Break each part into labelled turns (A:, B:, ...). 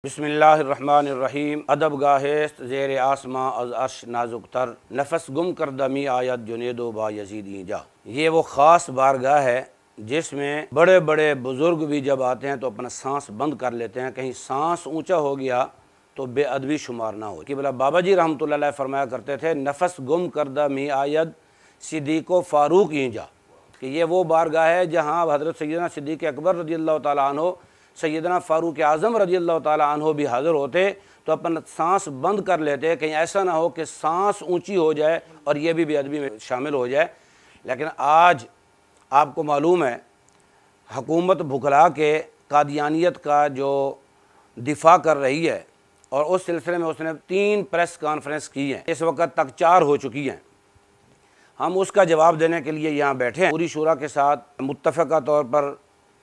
A: बिस्मिल्लाहिर्रहमानिर्रहीम। अदब गाहेस्त ज़ेर आसमां अज़ अर्श नाजुक तर, नफस गुम कर दमी आयत जुनेदो बा यजीदी जा। ये वो ख़ास बारगाह है जिसमें बड़े बड़े बुज़ुर्ग भी जब आते हैं तो अपना सांस बंद कर लेते हैं, कहीं सांस ऊंचा हो गया तो बेअदबी शुमार ना हो। कि बोला बाबा जी रहमतुल्लाह अलैह फरमाया करते थे, नफस गुम कर दमी आयत सिद्दीक़ो फ़ारूक ही जा, कि ये वो बारगाह है जहाँ हज़रत सैयदना सिद्दीक़ अकबर रज़ियल्लाहु ताला अन्हु, सैयदना फ़ारूक आज़म रज़ियल्लाहु ताला अन्हु भी हाज़िर होते तो अपन सांस बंद कर लेते, कहीं ऐसा ना हो कि सांस ऊंची हो जाए और ये भी बेअदबी में शामिल हो जाए। लेकिन आज आपको मालूम है हुकूमत भुखला के कादियानियत का जो दिफा कर रही है और उस सिलसिले में उसने 3 प्रेस कॉन्फ्रेंस की हैं, इस वक्त तक 4 हो चुकी हैं। हम उसका जवाब देने के लिए यहाँ बैठे हैं। पूरी शूरा के साथ मुत्तफ़क़ा तौर पर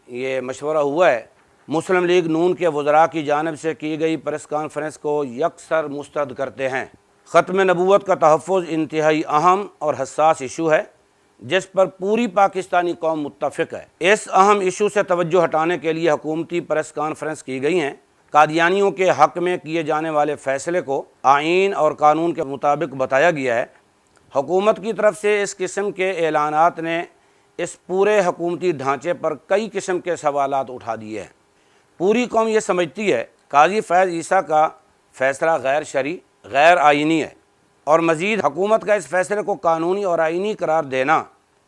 A: ये मशवरा हुआ है। मुस्लिम लीग नून के वज़रा की जानिब से की गई प्रेस कॉन्फ्रेंस को यकसर मुस्तरद करते हैं। ख़त्म नबूवत का तहफ़्फ़ुज़ इंतहाई अहम और हसास इशू है जिस पर पूरी पाकिस्तानी कौम मुत्तफ़िक़ है। इस अहम इशू से तवज्जो हटाने के लिए हुकूमती प्रेस कॉन्फ्रेंस की गई हैं। कादियानियों के हक़ में किए जाने वाले फ़ैसले को आईन और कानून के मुताबिक बताया गया है। हुकूमत की तरफ से इस किस्म के ऐलानात ने इस पूरे हुकूमती ढांचे पर कई किस्म के सवालात उठा दिए हैं। पूरी कौम ये समझती है काजी फैज़ ईसा का फ़ैसला गैर शरई, गैर आइनी है और मज़ीद हुकूमत का इस फ़ैसले को कानूनी और आइनी करार देना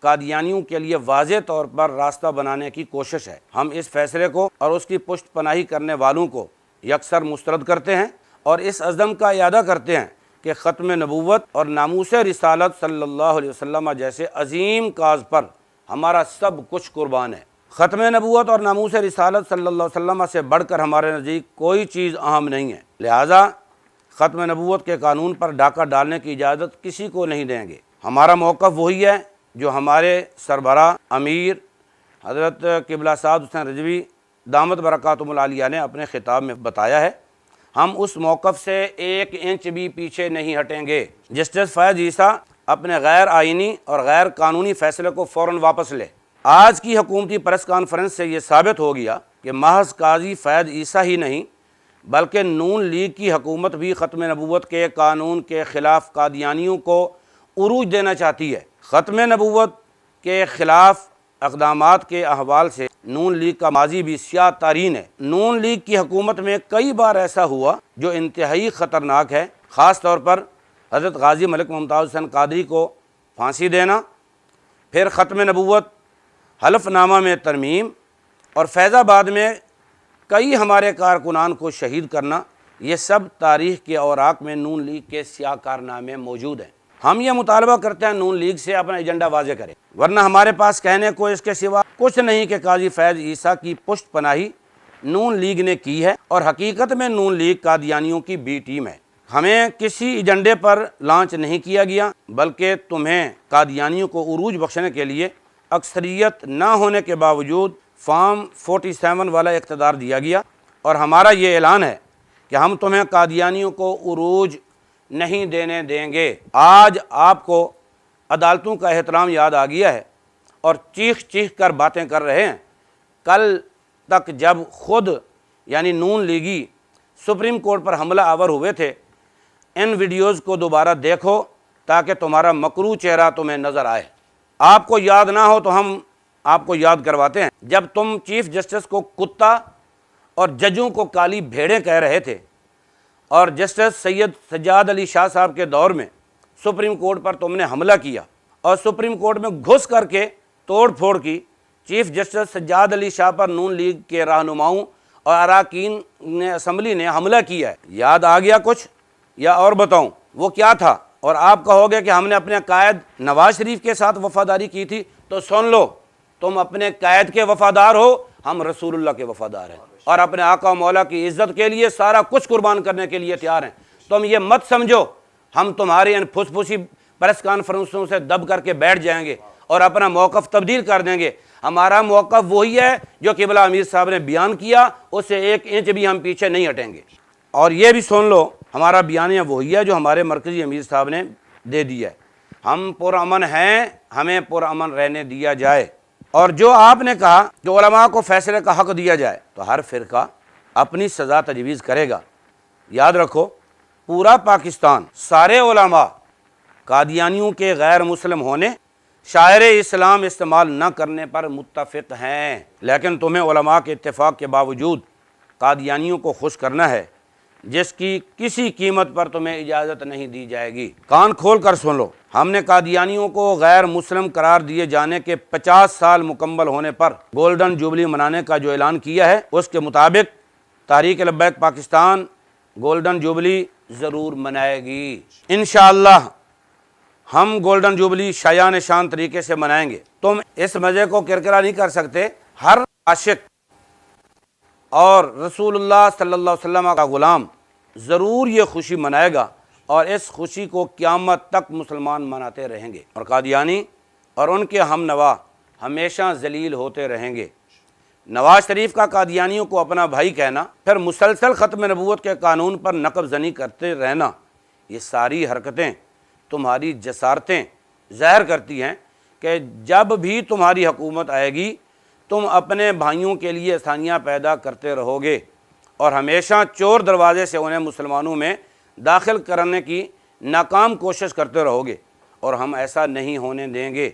A: कादियानियों के लिए वाज़ेह तौर पर रास्ता बनाने की कोशिश है। हम इस फ़ैसले को और उसकी पुष्ट पनाही करने वालों को यकसर मुस्तरद करते हैं और इस अज़म का इयादा करते हैं कि ख़त्म नबूवत और नामूस रिसालत सल्लल्लाहु अलैहि वसल्लम जैसे अजीम काज पर हमारा सब कुछ कुर्बान है। ख़त्म नबूवत और नामूस रिसालत सल्लल्लाहु अलैहि वसल्लम से बढ़कर हमारे नज़दीक कोई चीज़ अहम नहीं है। लिहाजा ख़त्म नबूवत के कानून पर डाका डालने की इजाज़त किसी को नहीं देंगे। हमारा मौक़िफ़ वही है जो हमारे सरबरा अमीर हज़रत क़िबला साद हुसैन रिज़वी दामत बरकातुहुल आलिया ने अपने ख़िताब में बताया है। हम उस मौक़िफ़ से 1 इंच भी पीछे नहीं हटेंगे। जस्टिस फैज़ ईसा अपने गैर आइनी और गैर कानूनी फ़ैसले को फ़ौरन वापस ले। आज की हुकूमती प्रेस कॉन्फ्रेंस से ये साबित हो गया कि महज काजी फैज़ ईसा ही नहीं बल्कि नून लीग की हुकूमत भी ख़त्म नबूवत के कानून के ख़िलाफ़ कादियानियों को उरूज देना चाहती है। ख़त्म नबूवत के ख़िलाफ़ अक़दामात के अहवाल से नून लीग का माजी भी स्याह तारीन है। नून लीग की हुकूमत में कई बार ऐसा हुआ जो इंतहाई ख़तरनाक है। ख़ास तौर पर हज़रत गाज़ी मलिक मुमताज़ हुसैन क़ादरी को फांसी देना, फिर ख़त्म नबूवत, हलफनामा में तरमीम और फैज़ाबाद में कई हमारे कारकुनान को शहीद करना, ये सब तारीख़ के औराक में नून लीग के स्याह कारनामे मौजूद हैं। हम ये मुतालबा करते हैं नून लीग से अपना एजेंडा वाज़ेह करें, वरना हमारे पास कहने को इसके सिवा कुछ नहीं कि काजी फैज़ ईसा की पुष्ट पनाही नून लीग ने की है और हकीकत में नून लीग कादियानियों की बी टीम है। हमें किसी एजेंडे पर लॉन्च नहीं किया गया बल्कि तुम्हें कादियानियों को उरूज बख्शने के लिए अक्सरियत ना होने के बावजूद फॉर्म 47 वाला इक़्तिदार दिया गया और हमारा ये ऐलान है कि हम तुम्हें कादियानियों को उरूज नहीं देने देंगे। आज आपको अदालतों का एहतराम याद आ गया है और चीख चीख कर बातें कर रहे हैं। कल तक जब खुद यानी नून लीगी सुप्रीम कोर्ट पर हमला आवर हुए थे, इन वीडियोज़ को दोबारा देखो ताकि तुम्हारा मकरू चेहरा तुम्हें नज़र आए। आपको याद ना हो तो हम आपको याद करवाते हैं। जब तुम चीफ जस्टिस को कुत्ता और जजों को काली भेड़ें कह रहे थे और जस्टिस सैयद सज्जाद अली शाह साहब के दौर में सुप्रीम कोर्ट पर तुमने हमला किया और सुप्रीम कोर्ट में घुस करके तोड़ फोड़ की, चीफ जस्टिस सज्जाद अली शाह पर नून लीग के रहनुमाओं और अरकान ने असम्बली ने हमला किया है। याद आ गया कुछ या और बताऊं वो क्या था? और आप कहोगे कि हमने अपने कायद नवाज शरीफ के साथ वफ़ादारी की थी, तो सुन लो, तुम अपने कायद के वफ़ादार हो, हम रसूलुल्लाह के वफ़ादार हैं और अपने आका मौला की इज़्ज़त के लिए सारा कुछ कुर्बान करने के लिए तैयार हैं। तुम ये मत समझो हम तुम्हारी इन फुसफुसी प्रेस कॉन्फ्रेंसों से दब करके बैठ जाएंगे और अपना मौक़िफ़ तब्दील कर देंगे। हमारा मौक़िफ़ वही है जो क़िबला अमीर साहब ने बयान किया, उससे 1 इंच भी हम पीछे नहीं हटेंगे। और ये भी सुन लो, हमारा बयानिया वही है जो हमारे मरकज़ी अमीर साहब ने दे दिया है। हम पुरअमन हैं, हमें पुरअमन रहने दिया जाए। और जो आपने कहा कि उलमा को फ़ैसले का हक़ दिया जाए, तो हर फ़िरका اپنی سزا تجویز کرے گا۔ یاد رکھو، پورا پاکستان، سارے علماء قادیانیوں کے غیر مسلم ہونے، شاعر اسلام استعمال نہ کرنے پر متفق ہیں، لیکن تمہیں علماء کے اتفاق کے باوجود قادیانیوں کو خوش کرنا ہے، جس کی کسی قیمت پر تمہیں اجازت نہیں دی جائے گی۔ کان کھول کر سن لو، ہم نے قادیانیوں کو غیر مسلم قرار دیے جانے کے 50 سال مکمل ہونے پر گولڈن جوبلی منانے کا جو اعلان کیا ہے، اس کے مطابق تحریک لبیک پاکستان گولڈن جوبلی ضرور منائے گی۔ انشاءاللہ ہم گولڈن جوبلی شایان شان طریقے سے منائیں گے۔ تم اس مزے کو کرکرا نہیں کر سکتے۔ ہر عاشق اور رسول اللہ صلی اللہ علیہ وسلم کا غلام ضرور یہ خوشی منائے گا، اور اس خوشی کو قیامت تک مسلمان مناتے رہیں گے، اور قادیانی اور ان کے ہم نوا ہمیشہ ذلیل ہوتے رہیں گے۔ نواز شریف کا قادیانیوں کو اپنا بھائی کہنا، پھر مسلسل ختم نبوت کے قانون پر نقب زنی کرتے رہنا، یہ ساری حرکتیں تمہاری جسارتیں ظاہر کرتی ہیں کہ جب بھی تمہاری حکومت آئے گی تم اپنے بھائیوں کے لیے آسانیاں پیدا کرتے رہو گے، اور ہمیشہ چور دروازے سے انہیں مسلمانوں میں داخل کرنے کی ناکام کوشش کرتے رہو گے، اور ہم ایسا نہیں ہونے دیں گے۔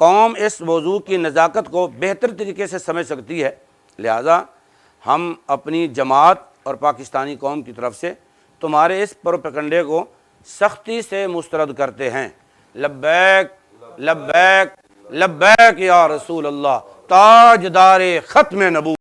A: قوم اس موضوع کی نزاکت کو بہتر طریقے سے سمجھ سکتی ہے، لہٰذا ہم اپنی جماعت اور پاکستانی قوم کی طرف سے تمہارے اس پروپیگنڈے کو سختی سے مسترد کرتے ہیں۔ لبیک لبیک لبیک یا رسول اللہ، تاجدار ختم نبوت۔